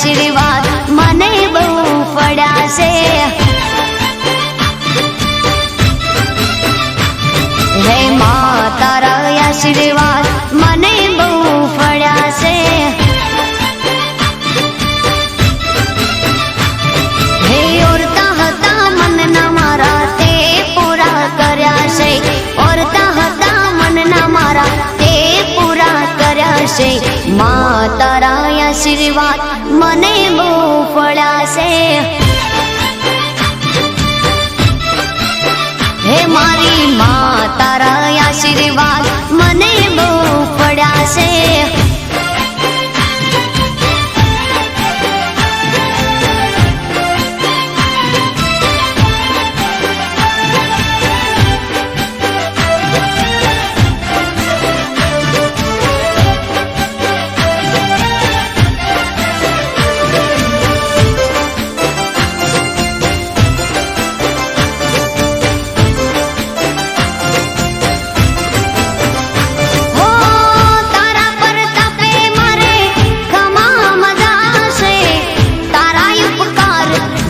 આશીર્વાદ મને બહુ પડ્યા છે. હે માં તારા આશીર્વાદ મને બહુ પડ્યા છે. હે ઓરતા હતા મનના મારા તે પૂરા કર્યા છે. ઓરતા હતા મનના મારા તે પૂરા કર્યા છે. માં તારા આશીર્વાદ મને બહુ પડ્યા છે. હે મારી માં તારા આશીર્વાદ મને બહુ પડ્યા છે.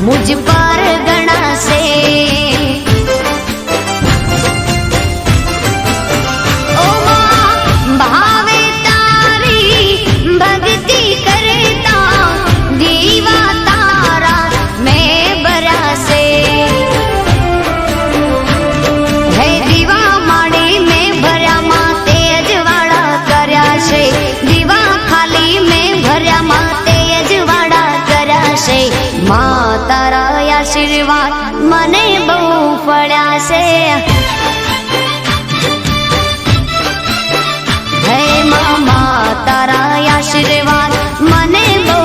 मुझ पर गणा से ओ मां भावे तारी भक्ति करता दीवा तारा मैं बरा से. है दीवा माड़ी में भर्या मां तेजवाड़ा कर्या से. दीवा खाली में भर्या मां तेजवाड़ा कर्या से. मां तारा आशीर्वाद મને બહુ પડ્યા છે. હે મામા તારા આશીર્વાદ મને બહુ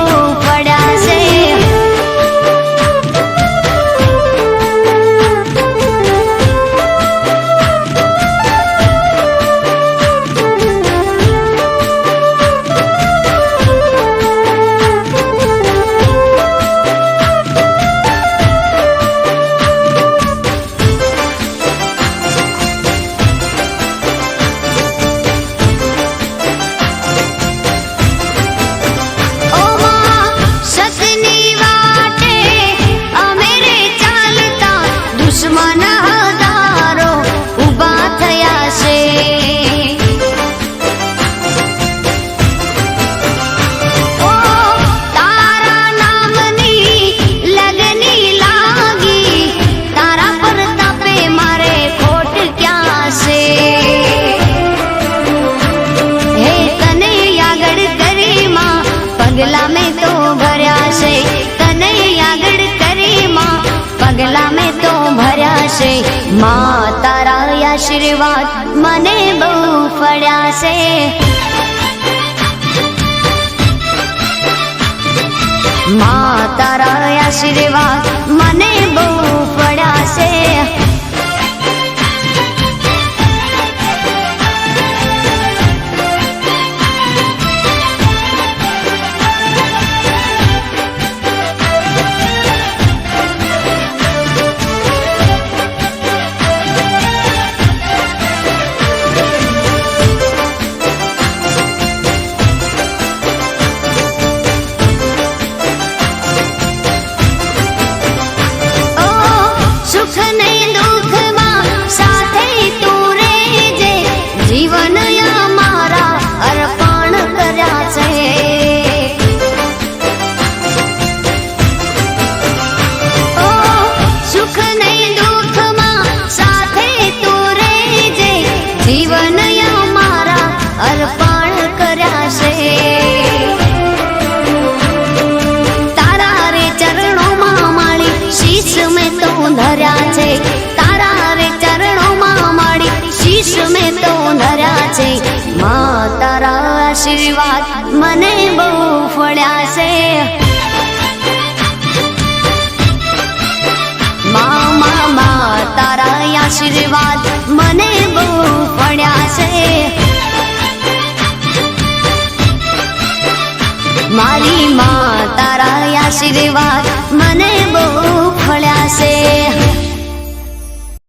પડ્યા છે. દુશ્મન હજારો ઉભા થયા છે. ઓ તારા નામની લગની લાગી. તારા પ્રતાપે મારે ખોટ ક્યાં છે. હે તને આગળ કરી માં પગલા મેં તો ભર્યા છે. તને આગળ કરી માં પગલા મેં તો ભર્યા છે. માં તારા આશીર્વાદ મને બહુ પડ્યા છે. માં તારા આશીર્વાદ મને બહુ પડ્યા છે. માં તારા આશીર્વાદ મને બહુ પડ્યા છે. માં તારા આશીર્વાદ મને બહુ પડ્યા છે. મારી માં તારા આશીર્વાદ